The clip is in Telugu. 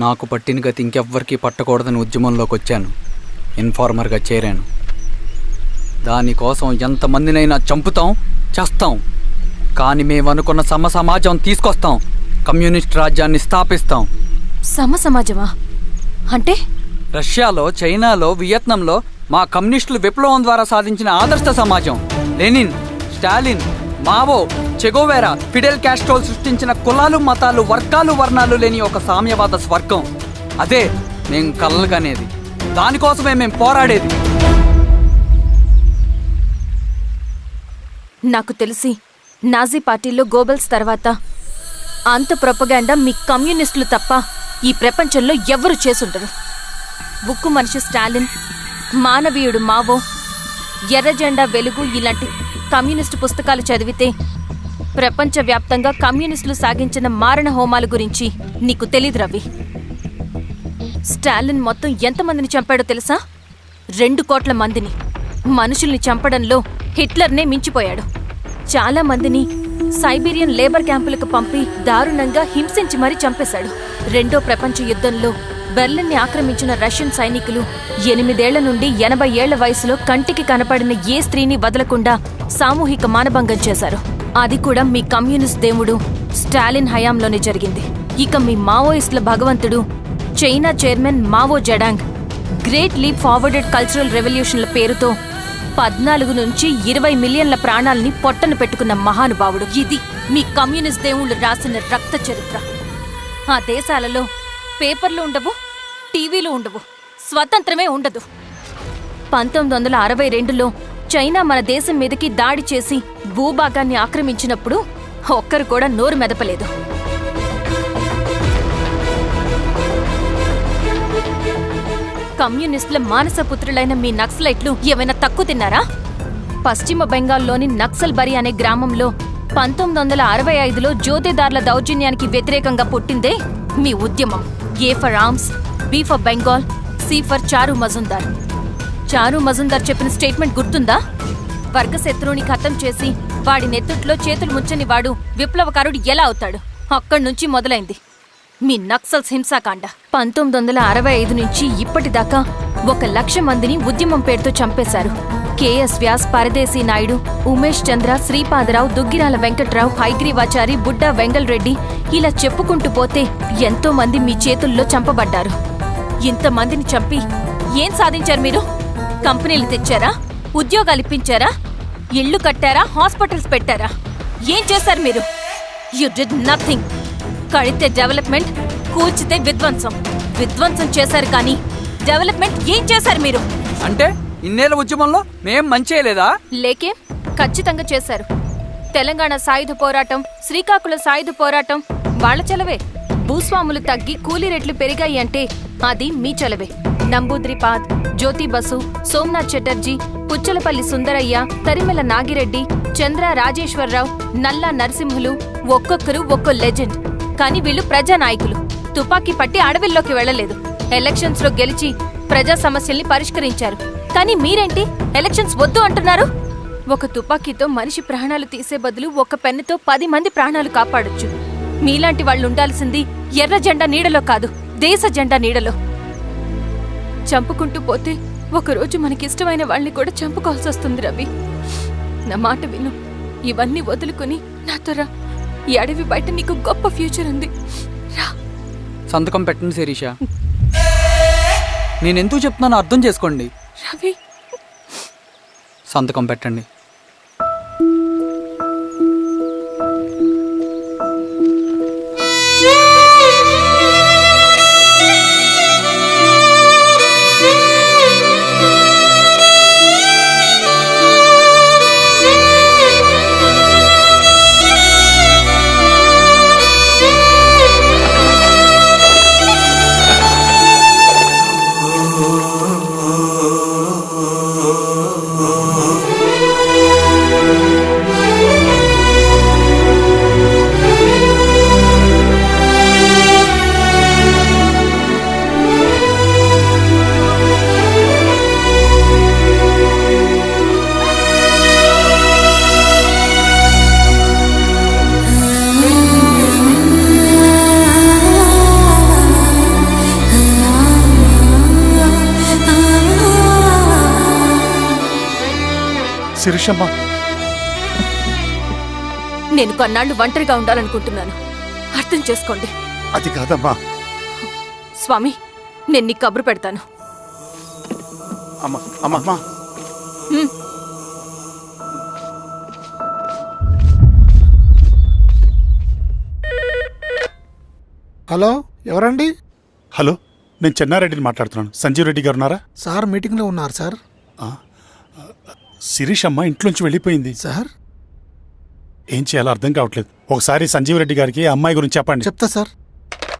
నాకు పట్టిన గతి ఇంకెవ్వరికీ పట్టకూడదని ఉద్యమంలోకి వచ్చాను. ఇన్ఫార్మర్గా చేరాను. దానికోసం ఎంతమందినైనా చంపుతాం, చేస్తాం. కానీ మేమనుకున్న సమాజం తీసుకొస్తాం. కమ్యూనిస్ట్ రాజ్యాన్ని స్థాపిస్తాం. సమాజమా అంటే? రష్యాలో, చైనాలో, వియత్నంలో మా కమ్యూనిస్టులు విప్లవం ద్వారా సాధించిన ఆదర్శ సమాజం. Lenin, Stalin, Mao, Che Guevara, Fidel కాస్ట్రోల్ సృష్టించిన కులాలు, మతాలు, వర్గాలు, వర్ణాలు లేని ఒక సామ్యవాద స్వర్గం. అదే మేం కలలుగనేది. దానికోసమే మేం పోరాడేది. నాకు తెలిసి నాజీ పార్టీలో గోబెల్స్ తర్వాత అంత ప్రొపగాండా మీ కమ్యూనిస్టులు తప్ప ఈ ప్రపంచంలో ఎవ్వరూ చేసుండరు. ఉక్కు మనిషి స్టాలిన్, మానవీయుడు మావో, ఎర్ర జెండా వెలుగు ఇలాంటి కమ్యూనిస్టు పుస్తకాలు చదివితే ప్రపంచవ్యాప్తంగా కమ్యూనిస్టులు సాగించిన మారణ హోమాల గురించి నీకు తెలీదు రవి. స్టాలిన్ మొత్తం ఎంతమందిని చంపాడో తెలుసా? 2 కోట్ల మందిని. మనుషుల్ని చంపడంలో హిట్లర్నే మించిపోయాడు. చాలా మందిని సైబీరియన్ లేబర్ క్యాంపులకు పంపి దారుణంగా హింసించి మరీ చంపేశాడు. 2వ ప్రపంచ యుద్ధంలో బెర్లిన్ని ఆక్రమించిన రష్యన్ సైనికులు 8 ఏళ్ల నుండి 80 ఏళ్ల వయసులో కంటికి కనపడిన ఏ స్త్రీని వదలకుండా సామూహిక మానభంగం చేశారు. అది కూడా మీ కమ్యూనిస్ట్ దేవుడు స్టాలిన్ హయాంలోనే జరిగింది. ఇక మీ మావోయిస్టుల భగవంతుడు China chairman Mao Zedong great leap forwarded cultural రెవల్యూషన్ల పేరుతో 14 నుంచి 20 మిలియన్ల ప్రాణాలని పొట్టను పెట్టుకున్న మహానుభావుడు. ఇది మీ కమ్యూనిస్ట్ దేవుళ్ళు రాసిన రక్త చరిత్ర. ఆ దేశాలలో పేపర్లు ఉండవు, టీవీలు ఉండవు, స్వతంత్రమే ఉండదు. 1962లో చైనా మన దేశం మీదకి దాడి చేసి భూభాగాన్ని ఆక్రమించినప్పుడు ఒక్కరు కూడా నోరు మెదపలేదు. కమ్యూనిస్టుల మానసపుత్రులైన మీ నక్సలైట్లు ఏమైనా తక్కువ తిన్నారా? పశ్చిమ బెంగాల్లోని నక్సల్ బరి అనే గ్రామంలో 1965లో జోతేదార్ల దౌర్జన్యానికి వ్యతిరేకంగా పుట్టిందే మీ ఉద్యమం. A for arms, B for Bengal, C for Charu Majumdar. చారు మజుందార్ చెప్పిన స్టేట్మెంట్ గుర్తుందా? వర్గశత్రువుని ఖతం చేసి వాడి నెత్తుట్లో చేతులు ముచ్చని వాడు విప్లవకారుడు ఎలా అవుతాడు? అక్కడ్నుంచి మొదలైంది మీ నక్సల్స్ హింసాకాండ. 1965 నుంచి ఇప్పటిదాకా 1,00,000 మందిని ఉద్యమం పేరుతో చంపేశారు. కేఎస్ వ్యాస్, పరదేశీ నాయుడు, ఉమేష్ చంద్ర, శ్రీపాదరావు, దుగ్గిరాల వెంకట్రావు, హైగ్రీవాచారి, బుడ్డా వెంగల్ రెడ్డి ఇలా చెప్పుకుంటూ పోతే ఎంతో మంది మీ చేతుల్లో చంపబడ్డారు. ఇంతమందిని చంపి ఏం సాధించారు మీరు? కంపెనీలు తెచ్చారా? ఉద్యోగాలు ఇప్పించారా? ఇళ్లు కట్టారా? హాస్పిటల్స్ పెట్టారా? ఏం చేశారు మీరు? You did nothing. కడితే డెవలప్మెంట్, కూల్చితే విధ్వంసం. విధ్వంసం చేశారు కానీ డెవలప్మెంట్ ఏం చేశారు మీరు? అంటే ఇన్నేళ్ల ఉద్యమంలో మేం మంచేయలేదా? లేకే, ఖచ్చితంగా చేశారు. తెలంగాణ సాయుధ పోరాటం, శ్రీకాకుళం సాయుధ పోరాటం వాళ్ల చలవే. భూస్వాములు తగ్గి కూలీ రేట్లు పెరిగాయి అంటే అది మీ చలవే. నంబూద్రిపాద్, జ్యోతి బసు, సోమనాథ్ చటర్జీ, పుచ్చలపల్లి సుందరయ్య, తరిమెల నాగిరెడ్డి, చంద్ర రాజేశ్వరరావు, నల్లా నరసింహులు ఒక్కొక్కరు ఒక్కో లెజెండ్. కానీ వీళ్ళు ప్రజానాయకులు. తుపాకీ పట్టి అడవిల్లోకి వెళ్లలేదు. ఎలక్షన్స్ లో గెలిచి ప్రజా సమస్యల్ని పరిష్కరించారు. కానీ మీరేంటి ఎలక్షన్స్ వద్దు అంటున్నారు? ఒక తుపాకీతో మనిషి ప్రాణాలు తీసే బదులు ఒక పెన్నుతో 10 మంది ప్రాణాలు కాపాడొచ్చు. మీలాంటి వాళ్ళు ఉండాల్సింది ఎర్ర జెండా నీడలో కాదు, దేశ జెండా నీడలో. చంపుకుంటూ పోతే ఒకరోజు మనకిష్టమైన వాళ్ళని కూడా చంపుకోవాల్సి వస్తుంది రవి. నా మాట విను. ఇవన్నీ వదులుకుని నాతో రా. ఈ అడవి బయట నీకు గొప్ప ఫ్యూచర్ ఉంది. రా. సంతకం పెట్టండి శిరీష. నేనెందుకు చెప్తున్నానో అర్థం చేసుకోండి. రవి, సంతకం పెట్టండి. శిరీషమ్మ, నేను కొన్నాళ్ళు ఒంటరిగా ఉండాలనుకుంటున్నాను. అర్థం చేసుకోండి. అది కాదమ్మా. స్వామి, నేను నీకు కబురు పెడతాను. అమ్మా అమ్మా, హ్మ్. హలో, ఎవరండి? హలో, నేను చెన్నారెడ్డిని మాట్లాడుతున్నాను. సంజీవ్ రెడ్డి గారు ఉన్నారా? సార్ మీటింగ్లో ఉన్నారు సార్. శిరీషమ్మ ఇంట్లోంచి వెళ్ళిపోయింది సార్ ఏం చేయాలో అర్థం కావట్లేదు. ఒకసారి సంజీవ్ రెడ్డి గారికి అమ్మాయి గురించి చెప్పండి. చెప్తా సార్.